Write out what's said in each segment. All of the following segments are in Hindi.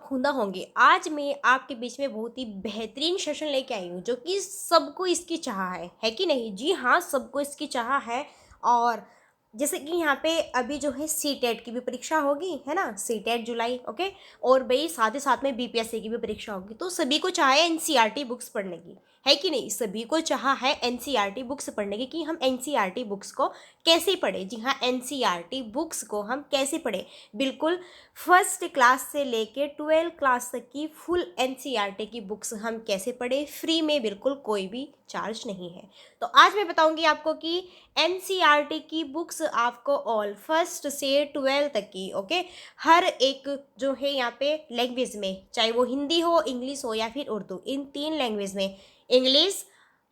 खुदा होंगे। आज मैं आपके बीच में बहुत ही बेहतरीन सेशन लेके आई हूँ जो कि सबको इसकी चाह है कि नहीं? जी हाँ, सबको इसकी चाह है। और जैसे कि यहाँ पे अभी जो है सी टेट की भी परीक्षा होगी, है ना? सी टेट जुलाई, ओके। और भाई साथ ही साथ में बीपीएससी की भी परीक्षा होगी, तो सभी को चाह है एनसीईआरटी बुक्स पढ़ने की, है कि नहीं? सभी को चाह है एनसीईआरटी बुक्स पढ़ने की कि हम एनसीईआरटी बुक्स को कैसे पढ़ें। जी हाँ, एनसीईआरटी बुक्स को हम कैसे पढ़ें, बिल्कुल फर्स्ट क्लास से लेके 12 क्लास तक की फुल एनसीईआरटी की बुक्स हम कैसे पढ़ें, फ्री में, बिल्कुल कोई भी चार्ज नहीं है। तो आज मैं बताऊंगी आपको कि एनसीईआरटी की बुक्स आपको ऑल फर्स्ट से 12 तक की, ओके, हर एक जो है यहाँ पे लैंग्वेज में, चाहे वो हिंदी हो, इंग्लिश हो या फिर उर्दू, इन तीन लैंग्वेज में, इंग्लिश,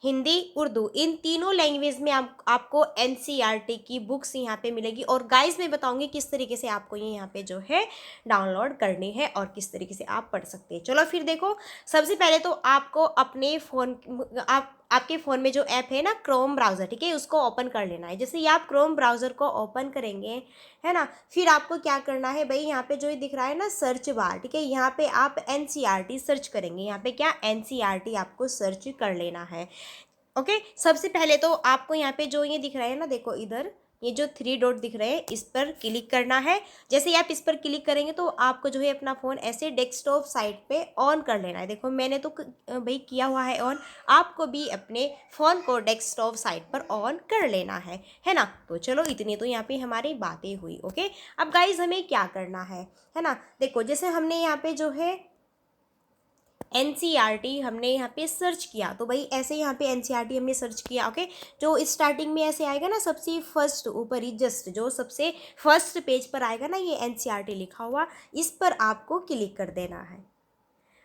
हिंदी, उर्दू, इन तीनों लैंग्वेज में आपको एनसीईआरटी की बुक्स यहाँ पे मिलेगी। और गाइस मैं बताऊंगी किस तरीके से आपको ये यहाँ पे जो है डाउनलोड करनी है और किस तरीके से आप पढ़ सकते हैं। चलो फिर देखो, सबसे पहले तो आपको अपने फ़ोन, आपके फ़ोन में जो ऐप है ना क्रोम ब्राउज़र, ठीक है, उसको ओपन कर लेना है। जैसे ही आप क्रोम ब्राउज़र को ओपन करेंगे, है ना, फिर आपको क्या करना है भाई, यहाँ पे जो ये दिख रहा है ना सर्च बार, ठीक है, यहाँ पे आप एनसीईआरटी सर्च करेंगे। यहाँ पे क्या, एनसीईआरटी आपको सर्च कर लेना है, ओके। सबसे पहले तो आपको यहाँ पे जो ये दिख रहा है ना, देखो इधर ये जो 3 डॉट दिख रहे हैं, इस पर क्लिक करना है। जैसे ही आप इस पर क्लिक करेंगे तो आपको जो है अपना फ़ोन ऐसे डेस्कटॉप साइट पे ऑन कर लेना है। देखो मैंने तो भाई किया हुआ है ऑन, आपको भी अपने फ़ोन को डेस्कटॉप साइट पर ऑन कर लेना है ना। तो चलो इतनी तो यहाँ पे हमारी बातें हुई, ओके। अब गाइज हमें क्या करना है ना, देखो जैसे हमने यहाँ पे जो है एनसीईआरटी हमने यहाँ पे सर्च किया, तो भाई ऐसे यहाँ पे एनसीईआरटी हमने सर्च किया, ओके। जो स्टार्टिंग में ऐसे आएगा ना, सबसे फर्स्ट ऊपर ही जस्ट जो सबसे फर्स्ट पेज पर आएगा ना ये एनसीईआरटी लिखा हुआ, इस पर आपको क्लिक कर देना है,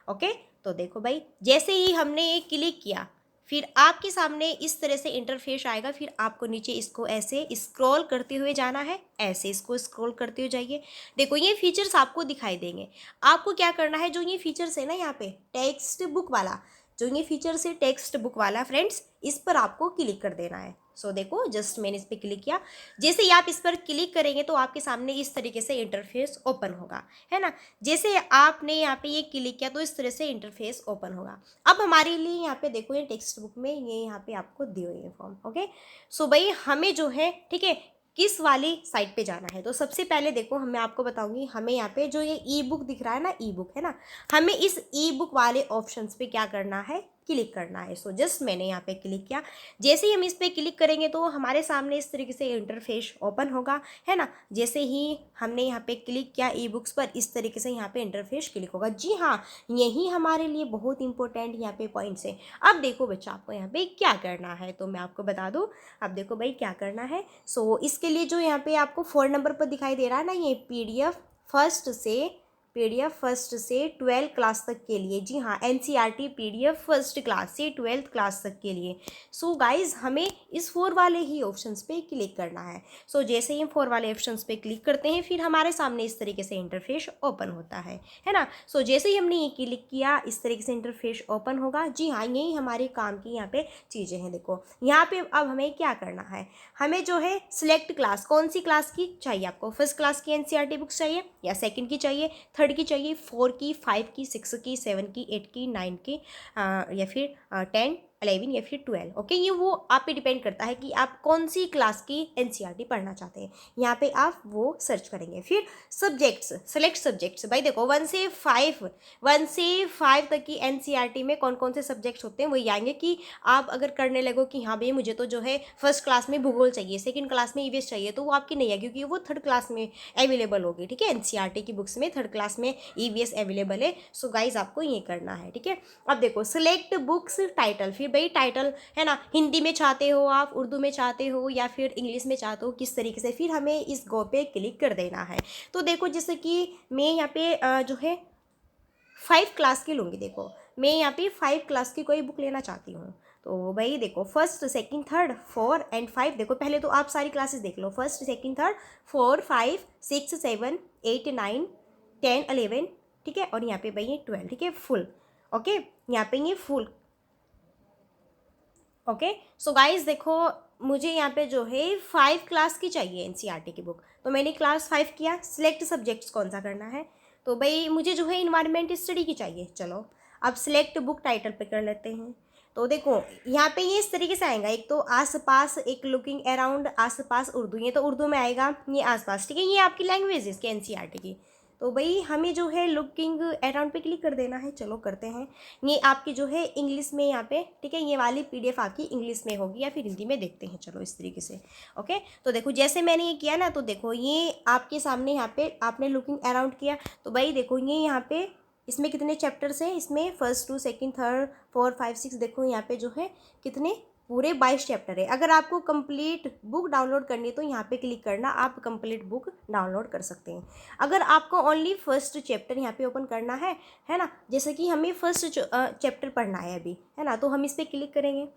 ओके। तो देखो भाई जैसे ही हमने ये क्लिक किया, फिर आपके सामने इस तरह से इंटरफेस आएगा। फिर आपको नीचे इसको ऐसे स्क्रॉल करते हुए जाना है, ऐसे इसको स्क्रॉल करते हुए जाइए। देखो ये फीचर्स आपको दिखाई देंगे। आपको क्या करना है, जो ये फीचर्स है ना यहाँ पे टेक्स्ट बुक वाला, जो ये फीचर्स है टेक्स्ट बुक वाला फ्रेंड्स, इस पर आपको क्लिक कर देना है। सो देखो जस्ट मैंने इस पर क्लिक किया। जैसे ही आप इस पर क्लिक करेंगे तो आपके सामने इस तरीके से इंटरफेस ओपन होगा, है ना। जैसे आपने यहाँ पे ये क्लिक किया तो इस तरह से इंटरफेस ओपन होगा। अब हमारे लिए यहाँ पे देखो ये टेक्स्ट बुक में ये यहाँ पे आपको दिए हुए हैं फॉर्म, ओके। सो भाई हमें जो है, ठीक है, किस वाली साइट पे जाना है, तो सबसे पहले देखो मैं आपको बताऊंगी, हमें यहाँ पे जो ये ई बुक दिख रहा है ना, ई बुक है ना, हमें इस ई बुक वाले ऑप्शंस पे क्या करना है, क्लिक करना है। सो जस्ट मैंने यहाँ पे क्लिक किया। जैसे ही हम इस पर क्लिक करेंगे तो हमारे सामने इस तरीके से इंटरफेस ओपन होगा, है ना। जैसे ही हमने यहाँ पे क्लिक किया ई बुक्स पर, इस तरीके से यहाँ पे इंटरफेस क्लिक होगा। जी हाँ, यही हमारे लिए बहुत इंपॉर्टेंट यहाँ पे पॉइंट्स है। अब देखो बच्चा आपको यहाँ पे क्या करना है, तो मैं आपको बता दूँ। अब देखो भाई क्या करना है। सो इसके लिए जो यहाँ पे आपको 4 नंबर पर दिखाई दे रहा है ना, ये पीडीएफ फर्स्ट से 12 क्लास तक के लिए, जी हाँ, एनसीईआरटी पीडीएफ फर्स्ट क्लास से 12th क्लास तक के लिए। सो गाइज हमें इस 4 वाले ही ऑप्शंस पे क्लिक करना है। सो जैसे ही हम 4 वाले ऑप्शंस पे क्लिक करते हैं, फिर हमारे सामने इस तरीके से इंटरफेस ओपन होता है ना। सो जैसे ही हमने ये क्लिक किया, इस तरीके से इंटरफेस ओपन होगा। जी हाँ, यही हमारे काम की यहाँ पे चीज़ें हैं। देखो यहाँ पे अब हमें क्या करना है, हमें जो है सिलेक्ट क्लास, कौन सी क्लास की चाहिए आपको, फर्स्ट क्लास की एनसीईआरटी बुक्स चाहिए या सेकंड की चाहिए, थर्ड की चाहिए, 4 की, 5 की, 6 की, 7 की, 8 की, 9 की, या फिर 10, 11 या फिर 12, ओके। ये वो आप पे डिपेंड करता है कि आप कौन सी क्लास की एनसीईआरटी पढ़ना चाहते हैं। यहाँ पे आप वो सर्च करेंगे। फिर सब्जेक्ट्स, सेलेक्ट सब्जेक्ट्स, भाई देखो 1 से 5 तक की एनसीईआरटी में कौन कौन से सब्जेक्ट्स होते हैं वही आएंगे। कि आप अगर करने लगो कि हाँ भाई मुझे तो जो है फर्स्ट क्लास में भूगोल चाहिए, सेकंड क्लास में ईवीएस चाहिए, तो वो आपकी नहीं है, क्योंकि वो थर्ड क्लास में अवेलेबल होगी, ठीक है। एनसीईआरटी की बुक्स में थर्ड क्लास में ईवीएस अवेलेबल है। सो गाइज आपको ये करना है, ठीक है। अब देखो सिलेक्ट बुक्स टाइटल, फिर भाई टाइटल, है ना, हिंदी में चाहते हो आप, उर्दू में चाहते हो या फिर इंग्लिश में चाहते हो, किस तरीके से, फिर हमें इस गो पे क्लिक कर देना है। तो देखो जैसे कि मैं यहाँ पे जो है 5 क्लास की लूँगी। देखो मैं यहाँ पे 5 क्लास की कोई बुक लेना चाहती हूँ, तो भाई देखो फर्स्ट, सेकंड, थर्ड, 4 एंड 5। देखो पहले तो आप सारी क्लासेस देख लो, फर्स्ट, सेकंड, थर्ड, 4, 5, 6, 7, 8, 9, 10, 11, ठीक है। और यहाँ पे भाई ये 12, ठीक है, फुल, ओके। यहाँ पे ये फुल, ओके। सो गाइज देखो मुझे यहाँ पे जो है 5 क्लास की चाहिए एनसीईआरटी की बुक, तो मैंने क्लास 5 किया। सिलेक्ट सब्जेक्ट्स कौन सा करना है, तो भाई मुझे जो है इन्वायरमेंट स्टडी की चाहिए। चलो अब सिलेक्ट बुक टाइटल पे कर लेते हैं। तो देखो यहाँ पे ये इस तरीके से आएगा, एक तो आस पास, एक लुकिंग अराउंड, आस पास उर्दू, ये तो उर्दू में आएगा, ये आस पास, ठीक है, ये आपकी लैंग्वेज है इसकी एनसीईआरटी की। तो भाई हमें जो है लुकिंग अराउंड पे क्लिक कर देना है। चलो करते हैं। ये आपकी जो है इंग्लिश में यहाँ पे, ठीक है, ये वाली पीडीएफ आपकी इंग्लिश में होगी या फिर हिंदी में, देखते हैं। चलो इस तरीके से ओके। तो देखो जैसे मैंने ये किया ना, तो देखो ये आपके सामने यहाँ पे आपने लुकिंग अराउंड किया, तो भाई देखो ये यहाँ पे इसमें कितने चैप्टर्स हैं, इसमें first to second third four five six, देखो यहाँ पे जो है कितने, पूरे 22 चैप्टर है। अगर आपको कंप्लीट बुक डाउनलोड करनी है तो यहाँ पे क्लिक करना, आप कंप्लीट बुक डाउनलोड कर सकते हैं। अगर आपको ओनली फर्स्ट चैप्टर यहाँ पे ओपन करना है ना, जैसे कि हमें फर्स्ट चैप्टर पढ़ना है अभी, है ना, तो हम इस पर क्लिक करेंगे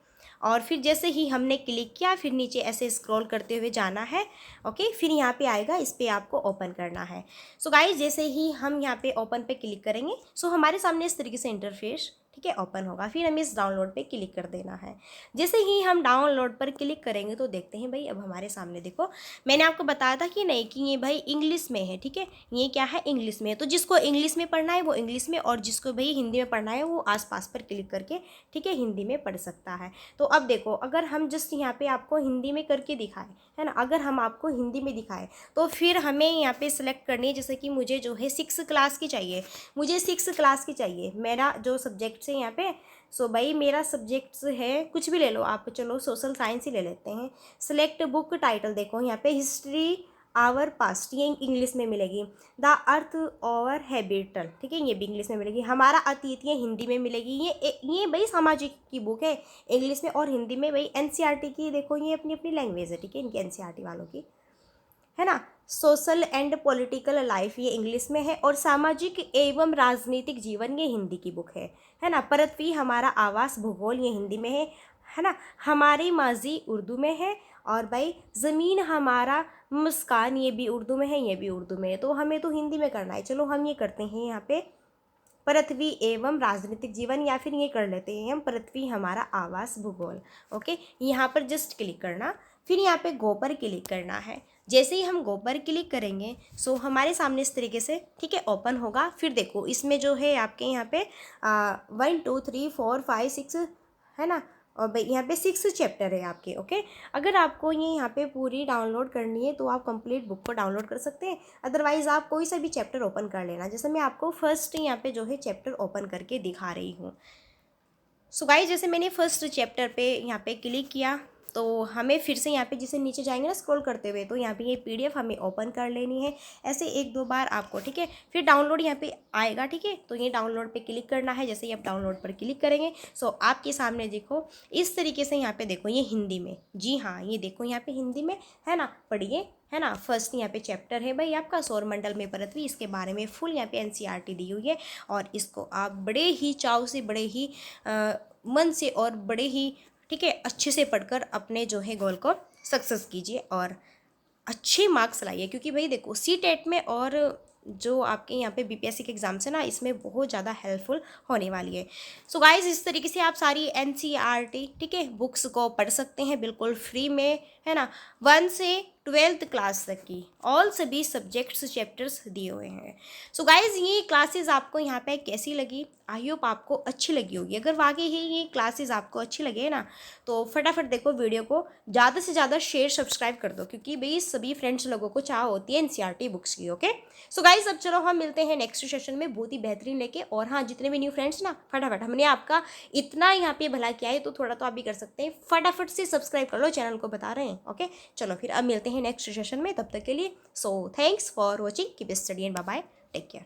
और फिर जैसे ही हमने क्लिक किया फिर नीचे ऐसे स्क्रॉल करते हुए जाना है। ओके, फिर यहाँ पे आएगा, इस पर आपको ओपन करना है। सो गाइस जैसे ही हम यहाँ पे ओपन पे क्लिक करेंगे, सो हमारे सामने इस तरीके से इंटरफेस, ठीक है, ओपन होगा। फिर हमें इस डाउनलोड पे क्लिक कर देना है। जैसे ही हम डाउनलोड पर क्लिक करेंगे तो देखते हैं भाई अब हमारे सामने, देखो मैंने आपको बताया था कि नहीं कि ये भाई इंग्लिश में है, ठीक है, ये क्या है, इंग्लिश में है। तो जिसको इंग्लिश में पढ़ना है वो इंग्लिश में, और जिसको भाई हिंदी में पढ़ना है वो आसपास पर क्लिक करके, ठीक है, हिंदी में पढ़ सकता है। तो अब देखो अगर हम जस्ट यहाँ पे आपको हिंदी में करके दिखाएं, है ना, अगर हम आपको हिंदी में दिखाएं तो फिर हमें यहाँ पे सिलेक्ट करनी है, जैसे कि मुझे जो है 6 क्लास की चाहिए, मुझे 6 क्लास की चाहिए, मेरा जो सब्जेक्ट्स है यहाँ पे। सो भाई मेरा सब्जेक्ट्स है, कुछ भी ले लो आप, चलो सोशल साइंस ही ले लेते हैं। सिलेक्ट बुक टाइटल, देखो यहाँ पे हिस्ट्री आवर पास्ट, ये इंग्लिश में मिलेगी। द अर्थ और हैबिटल, ठीक है, ये भी इंग्लिश में मिलेगी। हमारा अतीत, ये हिंदी में मिलेगी। ये भाई सामाजिक की बुक है इंग्लिश में, और हिंदी में भाई एनसीईआरटी की, देखो ये अपनी अपनी लैंग्वेज है, ठीक है, इनकी एनसीईआरटी वालों की, है ना। सोशल एंड पॉलिटिकल लाइफ ये इंग्लिश में है, और सामाजिक एवं राजनीतिक जीवन ये हिंदी की बुक है ना। पृथ्वी हमारा आवास भूगोल ये हिंदी में है ना। हमारी माजी उर्दू में है, और भाई ज़मीन हमारा मुस्कान ये भी उर्दू में है, ये भी उर्दू में है। तो हमें तो हिंदी में करना है। चलो हम ये करते हैं यहाँ पे पृथ्वी एवं राजनीतिक जीवन, या फिर ये कर लेते हैं हम पृथ्वी हमारा आवास भूगोल। ओके, यहाँ पर जस्ट क्लिक करना, फिर यहाँ पे गो पर क्लिक करना है। जैसे ही हम गो पर क्लिक करेंगे सो हमारे सामने इस तरीके से, ठीक है, ओपन होगा। फिर देखो इसमें जो है आपके यहाँ पे 1 2 3 4 5 6, है ना, और भाई यहाँ पे 6 चैप्टर है आपके। ओके, अगर आपको ये यहाँ पे पूरी डाउनलोड करनी है तो आप कंप्लीट बुक को डाउनलोड कर सकते हैं, अदरवाइज़ आप कोई सा भी चैप्टर ओपन कर लेना। जैसे मैं आपको फर्स्ट यहाँ पे जो है चैप्टर ओपन करके दिखा रही हूँ। सो गाइस जैसे मैंने फर्स्ट चैप्टर पे यहाँ पे क्लिक किया तो हमें फिर से यहाँ पे जिसे नीचे जाएंगे ना स्क्रॉल करते हुए, तो यहाँ पे ये पीडीएफ हमें ओपन कर लेनी है ऐसे 1-2 बार आपको, ठीक है। फिर डाउनलोड यहाँ पे आएगा, ठीक है, तो ये डाउनलोड पे क्लिक करना है। जैसे ही आप डाउनलोड पर क्लिक करेंगे सो आपके सामने देखो इस तरीके से यहाँ पे देखो ये हिंदी में, जी हाँ ये देखो यहाँ पे हिंदी में, है ना, पढ़िए, है ना। फर्स्ट यहाँ पे चैप्टर है भाई आपका सौरमंडल में पृथ्वी, इसके बारे में फुल यहाँ पे एनसीईआरटी दी हुई है, और इसको आप बड़े ही चाव से, बड़े ही मन से और बड़े ही, ठीक है, अच्छे से पढ़कर अपने जो है गोल को सक्सेस कीजिए और अच्छे मार्क्स लाइए। क्योंकि भाई देखो सीटेट में और जो आपके यहाँ पे बीपीएससी के एग्जाम्स है ना, इसमें बहुत ज़्यादा हेल्पफुल होने वाली है। सो गाइज इस तरीके से आप सारी एनसीईआरटी, ठीक है, बुक्स को पढ़ सकते हैं बिल्कुल फ्री में, है ना। 1 से 12th क्लास तक की ऑल सभी सब्जेक्ट्स चैप्टर्स दिए हुए हैं। सो गाइज ये क्लासेस आपको यहाँ पे कैसी लगी, आई होप आपको अच्छी लगी होगी। अगर वाकई ही ये क्लासेस आपको अच्छी लगे ना तो फटाफट देखो वीडियो को ज़्यादा से ज़्यादा शेयर सब्सक्राइब कर दो, क्योंकि भाई सभी फ्रेंड्स लोगों को चाह होती है एनसीईआरटी बुक्स की। ओके, सो गाइज अब चलो हम मिलते हैं नेक्स्ट सेशन में बहुत ही बेहतरीन लेके। और हाँ, जितने भी न्यू फ्रेंड्स ना, फटाफट, हमने आपका इतना यहाँ पे भला किया है तो थोड़ा तो आप भी कर सकते हैं, फटाफट से सब्सक्राइब कर लो, चैनल को बता रहे हैं। ओके, चलो फिर अब मिलते हैं नेक्स्ट सेशन में, तब तक के लिए so thanks for watching, keep study and bye bye, take care.